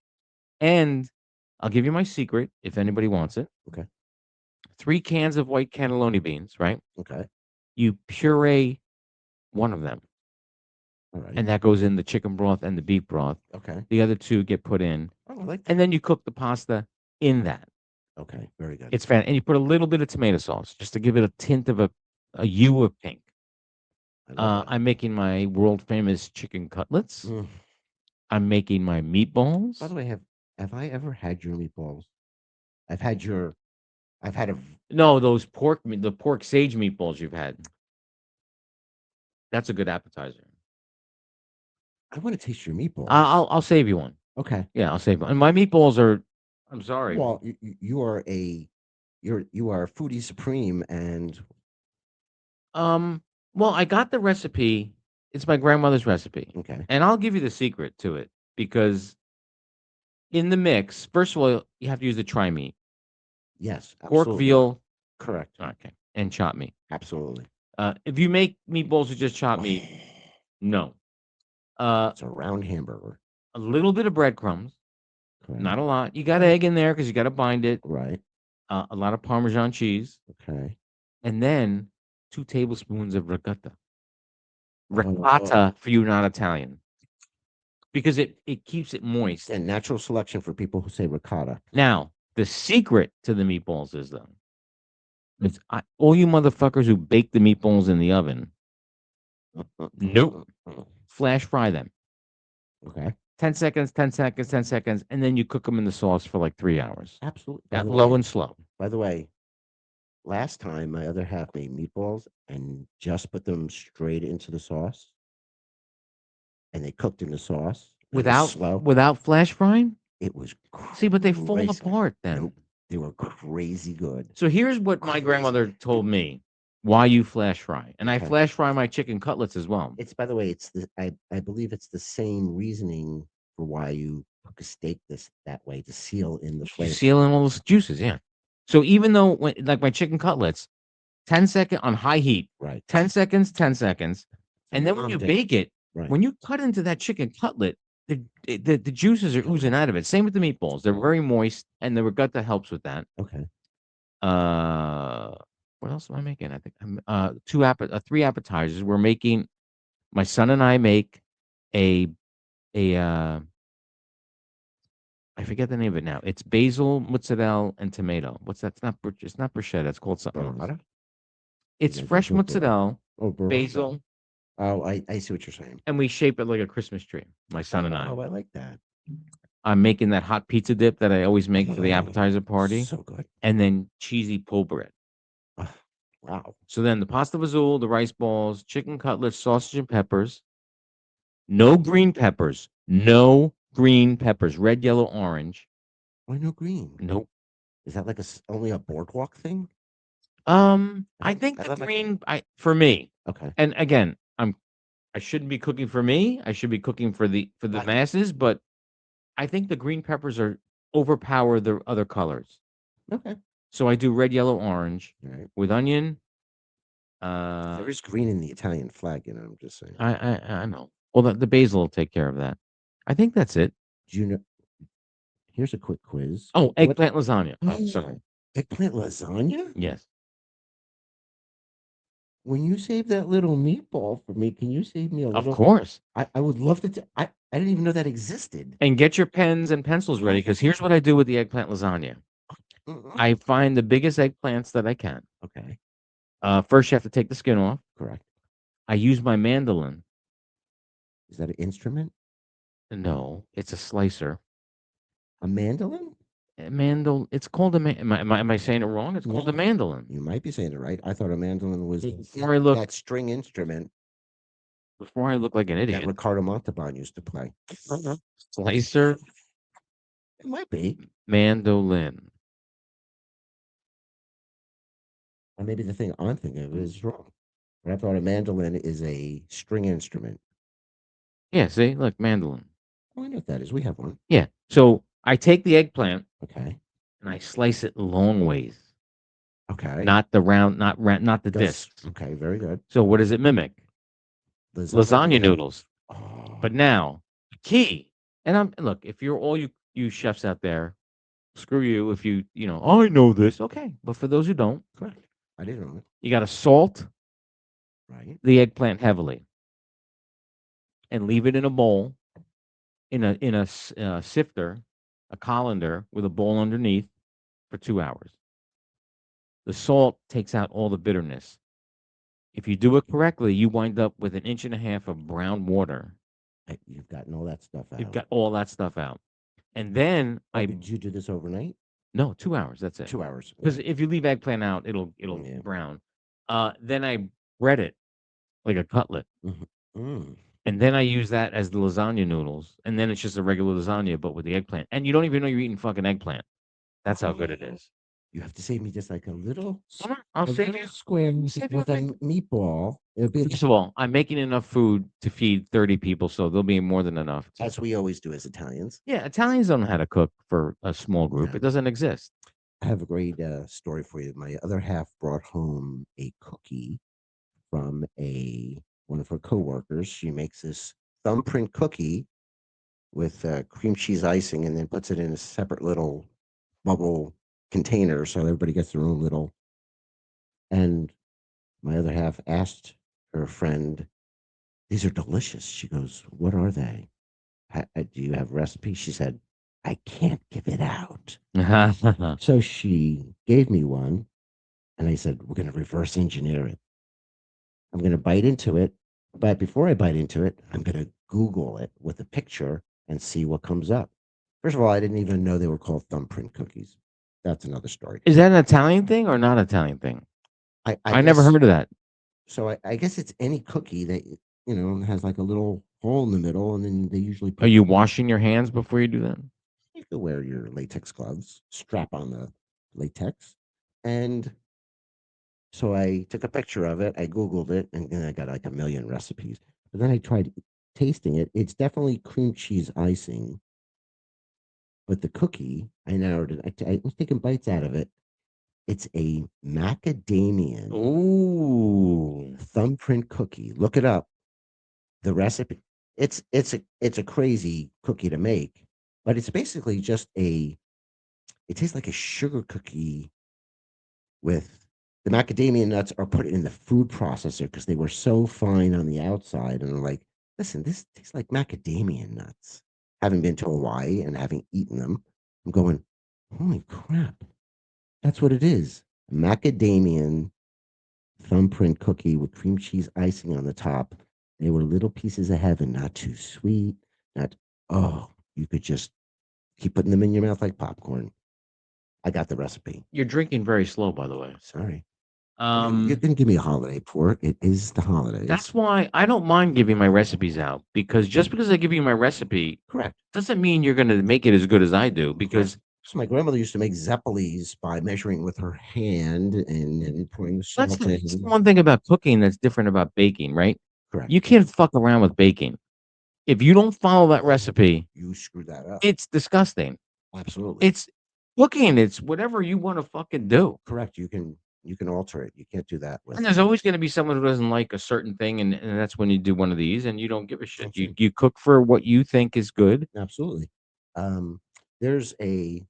And I'll give you my secret if anybody wants it. Okay. 3 cans of white cannelloni beans, right? Okay. You puree one of them, All right. and that goes in the chicken broth and the beef broth. Okay. The other 2 get put in, Oh, I like that. and then you cook the pasta in that. Okay. Very good. It's fan, and you put a little bit of tomato sauce just to give it a tint of a hue of pink. I love that. I'm making my world famous chicken cutlets. Mm. I'm making my meatballs. By the way, have I ever had your meatballs? I've had a No, those the pork sage meatballs you've had. That's a good appetizer. I want to taste your meatballs. I'll save you one. Okay. Yeah, I'll save one. And my meatballs are. I'm sorry. Well, you are a foodie supreme, and Well, I got the recipe. It's my grandmother's recipe. okay. And I'll give you the secret to it because in the mix, first of all, you have to use the tri meat. Yes. Pork, Absolutely. veal, Correct. okay, and chopped meat. Absolutely. If you make meatballs with just chopped meat, no. It's a round hamburger. A little bit of breadcrumbs, Correct. not a lot. You got egg in there because you got to bind it. Right. A lot of Parmesan cheese, Okay. and then 2 tablespoons of ricotta. Ricotta for you not Italian, because it keeps it moist. And natural selection for people who say ricotta. Now, the secret to the meatballs is though, it's all you motherfuckers who bake the meatballs in the oven. Nope. Flash fry them. Okay. 10 seconds, 10 seconds, 10 seconds, and then you cook them in the sauce for like 3 hours. Absolutely. That low and slow. By the way, last time my other half made meatballs and just put them straight into the sauce, and they cooked in the sauce Without flash frying? It was See, but they fall crazy. apart then. Nope. They were crazy good. So here's what my grandmother told me why you flash fry. And I Okay. flash fry my chicken cutlets as well. It's, by the way, I believe it's the same reasoning for why you cook a steak that way, to seal in the You flavor. seal in all those juices, yeah. So even though like my chicken cutlets, 10 seconds on high heat, Right. 10 seconds, 10 seconds. And then when you Did. bake it, Right. when you cut into that chicken cutlet, the juices are oozing out of it. Same with the meatballs. They're very moist, and the ricotta helps with that. Okay. What else am I making? I think I'm 3 appetizers. We're making, my son and I make a I forget the name of it now. It's basil, mozzarella, and tomato. What's that? It's not bruschetta. It's called something else. Burrata? It's Is it fresh burrata? mozzarella, Oh, burrata. basil, Oh, I see what you're saying. and we shape it like a Christmas tree. My son and I. Oh, I like that. I'm making that hot pizza dip that I always make for the appetizer party, So good. and then cheesy pull bread. Ah, wow. So then the pasta fazool, the rice balls, chicken cutlets, sausage and peppers. No green peppers. No green peppers. Red, yellow, orange. Why no green? Nope. Is that like only a boardwalk thing? I think I the love it. green. For me, Okay. and again, I shouldn't be cooking for me. I should be cooking for the Right. masses. But I think the green peppers are overpower the other colors. Okay. So I do red, yellow, orange All right. with onion. There is green in the Italian flag, I'm just saying. I know. Well, the basil will take care of that. I think that's it. Do you know? Here's a quick quiz. Oh, What- eggplant lasagna. Oh, sorry. Eggplant lasagna? Yes. When you save that little meatball for me, can you save me a Of little? course. I would love to. I didn't even know that existed. And get your pens and pencils ready because here's what I do with the eggplant lasagna. Mm-mm. I find the biggest eggplants that I can. Okay. First, you have to take the skin off. Correct. I use my mandolin. Is that an instrument? No, it's a slicer. A mandolin? It's called a am I saying it wrong? It's called a No. mandolin. You might be saying it right. I thought a mandolin was Before I look, that string instrument before I look like an that idiot, Ricardo Montalban used to play. slicer It might be. mandolin. Or maybe the thing I'm thinking of is wrong. But I thought a mandolin is a string instrument. Yeah, see, look, mandolin. Oh, I know what that is. We have one. Yeah. So I take the eggplant Okay. and I slice it long ways, Okay. not the round, not the That's- discs. Okay. Very good. So what does it mimic? Lasagna noodles. Oh, But now, key, and look, if you're all you chefs out there, screw you. If I know this, okay. But for those who don't, correct. I didn't know it. you got to salt Right. the eggplant heavily and leave it in a bowl, in a sifter, a colander with a bowl underneath for 2 hours. The salt takes out all the bitterness. If you do it correctly, you wind up with 1.5 inches of brown water. You've gotten all that stuff out. You've got all that stuff out. And then Did you do this overnight? no, 2 hours. That's it. 2 hours. Because if you leave eggplant out, it'll Yeah. brown. Then I bread it like a cutlet, Mm. and then I use that as the lasagna noodles, and then it's just a regular lasagna but with the eggplant, and you don't even know you're eating fucking eggplant. That's how good it is. You have to save me just like a little, I'll a save little you. square save you with a a meatball. It'll be First of all, I'm making enough food to feed 30 people, so there'll be more than enough. as we always do as Italians. Yeah, Italians don't know how to cook for a small group. Yeah. It doesn't exist. I have a great story for you. My other half brought home a cookie from one of her coworkers. She makes this thumbprint cookie with cream cheese icing, and then puts it in a separate little bubble container, so everybody gets their own little. And my other half asked her friend, "These are delicious." She goes, "What are they? Do you have recipes?" She said, "I can't give it out." So she gave me one, and I said, "We're going to reverse engineer it. I'm going to bite into it, but before I bite into it, I'm going to Google it with a picture and see what comes up." First of all, I didn't even know they were called thumbprint cookies. That's another story. Is that an Italian thing or not Italian thing? I never guess- heard of that. So I guess it's any cookie that has like a little hole in the middle, and then they usually Are you washing your hands before you do that? You could wear your latex gloves, strap on the latex, and so I took a picture of it. I Googled it, and then I got like a million recipes. But then I tried tasting it. It's definitely cream cheese icing, but the cookie, I narrowed it. I was taking bites out of it. It's a macadamian Ooh. thumbprint cookie. Look it up. The recipe. It's a crazy cookie to make, but it's basically just it tastes like a sugar cookie with the macadamia nuts are put in the food processor because they were so fine on the outside. And I'm like, listen, this tastes like macadamia nuts. Having been to Hawaii and having eaten them, I'm going, holy crap. That's what it is. A macadamian thumbprint cookie with cream cheese icing on the top. They were little pieces of heaven, not too sweet, not, oh, you could just keep putting them in your mouth like popcorn. I got the recipe. You're drinking very slow, by the way. Sorry. You can give me a holiday pour. It is the holidays. That's why I don't mind giving my recipes out, because just because I give you my recipe correct. doesn't mean you're going to make it as good as I do. Because So my grandmother used to make zeppelis by measuring with her hand and pouring the salt that's in. one thing about cooking that's different about baking, right? Correct. You can't fuck around with baking. If you don't follow that recipe, You screw that up. it's disgusting. Absolutely. It's cooking. It's whatever you want to fucking do. correct. You can alter it. You can't do that with. And there's always going to be someone who doesn't like a certain thing, and that's when you do one of these, and you don't give a shit. You cook for what you think is good. Absolutely. There's the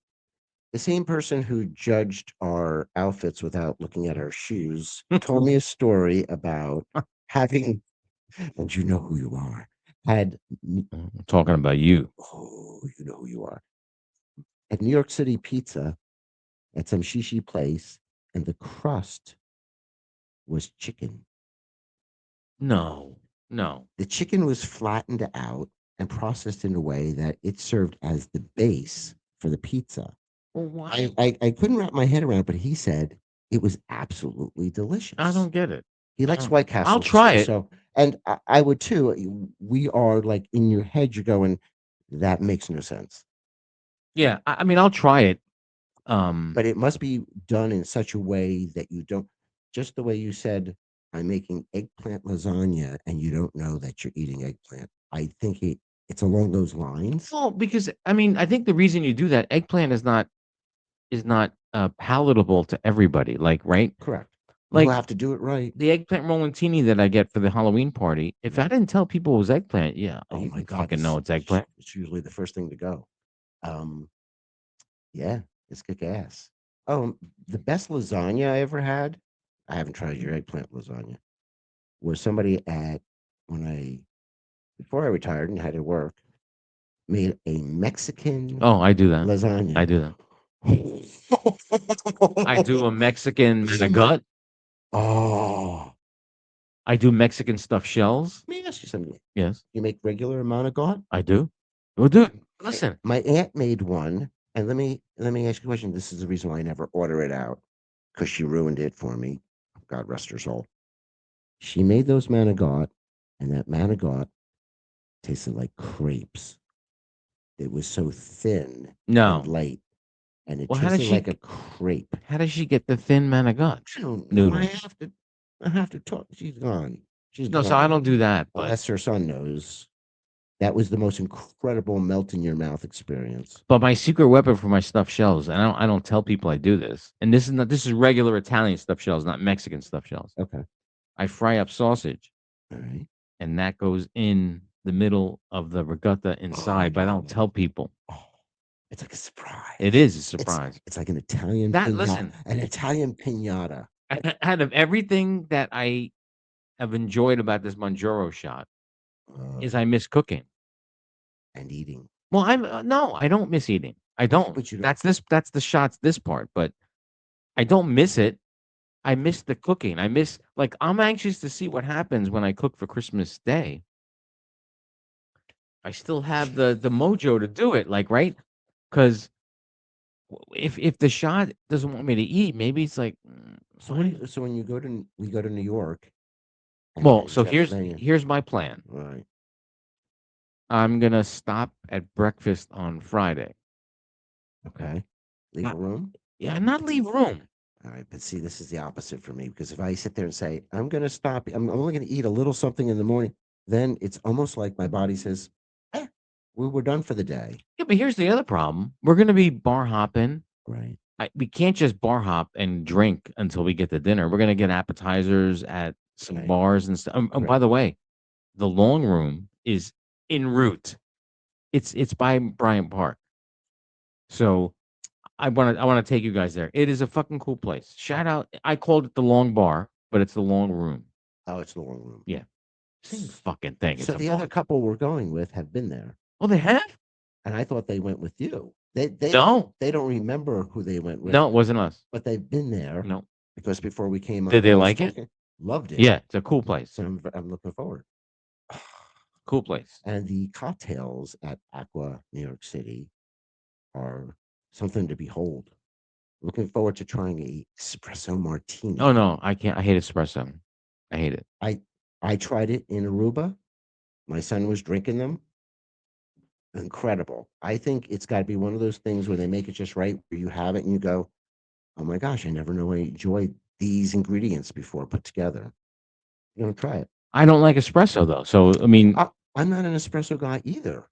same person who judged our outfits without looking at our shoes told me a story about having, and you know who you are, had, I'm talking about you. oh, you know who you are, at New York City Pizza at some shishi place, and the crust was chicken. No. The chicken was flattened out and processed in a way that it served as the base for the pizza. Well, why? I couldn't wrap my head around it, but he said it was absolutely delicious. I don't get it. He likes White Castle. I'll try it. So, and I would too. We are like in your head, you're going, that makes no sense. Yeah, I mean, I'll try it. But it must be done in such a way that you don't, just the way you said, I'm making eggplant lasagna and you don't know that you're eating eggplant. I think it's along those lines. well, because I mean, I think the reason you do that, eggplant is not palatable to everybody. Like, right? Correct. Like, You'll have to do it right. the eggplant rolantini that I get for the Halloween party, if I didn't tell people it was eggplant, Oh you my can God, fucking know it's eggplant. It's usually the first thing to go. Yeah, it's kick ass. Oh, the best lasagna I ever had, I haven't tried your eggplant lasagna, was somebody before I retired and had to work, made a Mexican Oh, I do that. lasagna. I do that. I do a Mexican gut. Oh, I do Mexican stuffed shells. let me ask you something. Yes, You make regular amount of God? I do. Well, dude, listen. My aunt made one, and let me ask you a question. This is the reason why I never order it out, because she ruined it for me. God rest her soul. She made those manigot, and that manigot tasted like crepes. It was so thin No. and light, and it Well, how does tasted she- like a crepe. How does she get the thin manigot? I don't know. Noodles. I have to talk. She's gone. She's No, gone. so I don't do that. But Unless her son knows. That was the most incredible melt in your mouth experience. my secret weapon for my stuffed shells, and I don't tell people I do this. And this is regular Italian stuffed shells, not Mexican stuffed shells. Okay. I fry up sausage, All right. and that goes in the middle of the regatta inside, but I don't tell people. Oh, it's like a surprise. It is a surprise. It's like an Italian Listen. an Italian pinata. Out of everything that I have enjoyed about this Manjaro shot, is I miss cooking and eating. Well, no, I don't miss eating. I don't. But you don't. That's the shots. This part, but I don't miss it. I miss the cooking. I'm anxious to see what happens when I cook for Christmas Day. I still have the mojo to do it, right? Because if the shot doesn't want me to eat, maybe it's like. So when we go to New York. Well, so here's my plan. Right. I'm gonna stop at breakfast on Friday. Okay. Leave a room. Yeah, not leave room. All right, but see, this is the opposite for me, because if I sit there and say I'm gonna stop, I'm only gonna eat a little something in the morning, then it's almost like my body says, we're done for the day. Yeah, but here's the other problem. We're gonna be bar hopping. Right. We can't just bar hop and drink until we get to dinner. We're gonna get appetizers at some bars and stuff. And by the way, the long room is en route. It's by Bryant Park. So I want to take you guys there. It is a fucking cool place. Shout out. I called it the Long Bar, but it's the Long Room. Oh, it's the long room. Yeah. Same fucking thing. So the other couple we're going with have been there. Oh, they have? And I thought they went with you. They No. They don't remember who they went with. No, it wasn't us. But they've been there. No. Because before we came Did they like it? Loved it. Yeah, it's a cool place. So I'm looking forward. Cool place. And the cocktails at Aqua, New York City, are something to behold. Looking forward to trying a espresso martini. Oh no, I can't. I hate espresso. I hate it. I tried it in Aruba. My son was drinking them. Incredible. I think it's got to be one of those things where they make it just right, where you have it and you go, oh my gosh, I never know I enjoyed these ingredients before put together. You're gonna try it. I don't like espresso though. So I mean, I'm not an espresso guy either.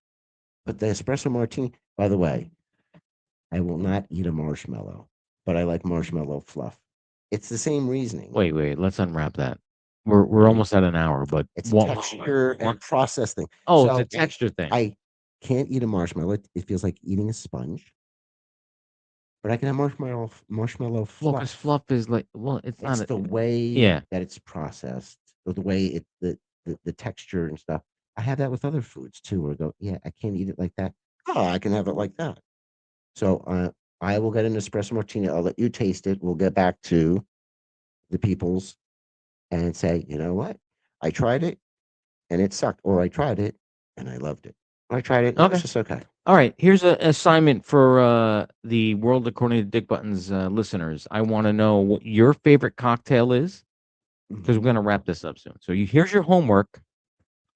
But the espresso martini, by the way, I will not eat a marshmallow, but I like marshmallow fluff. It's the same reasoning. wait. Let's unwrap that. We're almost at an hour, but It's a texture and process thing. Oh, So, it's a texture thing. I can't eat a marshmallow. It feels like eating a sponge. But I can have marshmallow Well, fluff. because fluff is like, it's not It's the way yeah. that it's processed, or the way the texture and stuff. I have that with other foods too, where I go, yeah, I can't eat it like that. Oh, I can have it like that. So I will get an espresso martini. I'll let you taste it. We'll get back to the peoples and say, you know what? I tried it and it sucked, or I tried it and I loved it. Or I tried it. And It was Okay. just okay. All right, here's an assignment for the World According to Dick Buttons listeners. I want to know what your favorite cocktail is, because we're going to wrap this up soon. So here's your homework.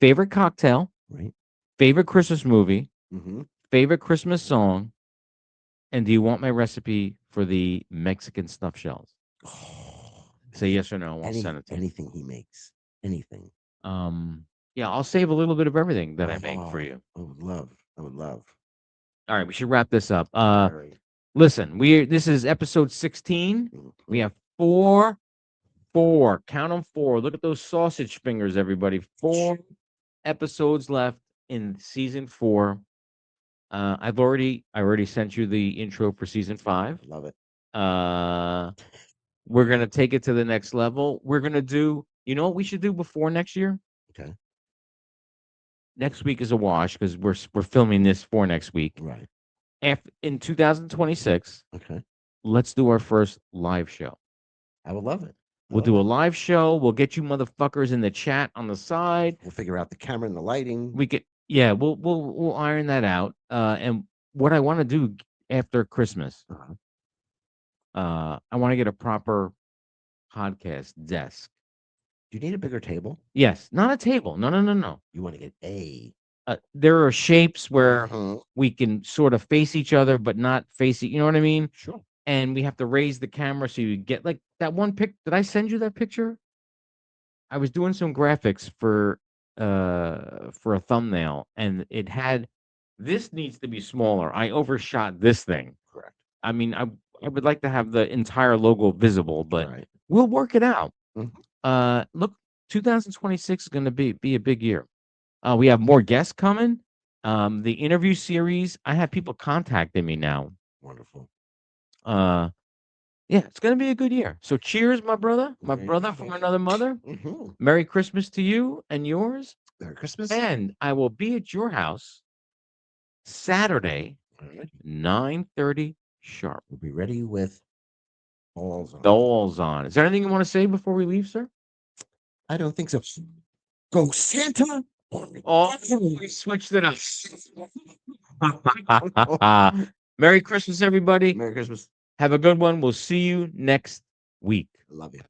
Favorite cocktail, Right. favorite Christmas movie, Mm-hmm. favorite Christmas song, and do you want my recipe for the Mexican stuffed shells? Say yes or no. I'll send it to you. Anything he makes. Anything. Yeah, I'll save a little bit of everything that I make for you. I would love. I would love. All right, we should wrap this up. Very. Listen, this is episode 16. We have four, count them 4. Look at those sausage fingers, everybody. 4 episodes left in season 4. I already sent you the intro for season 5. Love it. We're gonna take it to the next level. We're gonna do, you know what we should do before next year? Okay. Next week is a wash because we're filming this for next week. Right. In 2026, Okay. let's do our first live show. I would love it. We'll do a live show. We'll get you motherfuckers in the chat on the side. We'll figure out the camera and the lighting. We'll iron that out. And what I want to do after Christmas, I want to get a proper podcast desk. Do you need a bigger table? Yes, not a table. No. You want to get a. There are shapes where Uh-huh. we can sort of face each other, but not face it. You know what I mean? Sure. And we have to raise the camera so you get like that one pic. Did I send you that picture? I was doing some graphics for a thumbnail, and it had, this needs to be smaller. I overshot this thing. Correct. I mean, I would like to have the entire logo visible, but Right. we'll work it out. Mhm. Look, 2026 is going to be a big year. We have more guests coming. The interview series, I have people contacting me now. Wonderful. Yeah, it's gonna be a good year. So cheers, my brother. My Very brother nice. from another mother. Mm-hmm. Merry Christmas to you and yours. Merry Christmas. And I will be at your house Saturday, All right. 9:30 sharp. We'll be ready with balls on. The all's on. Is there anything you want to say before we leave, sir? I don't think so. Go Santa. Oh, we switched it up. Merry Christmas, everybody. Merry Christmas. Have a good one. We'll see you next week. Love you.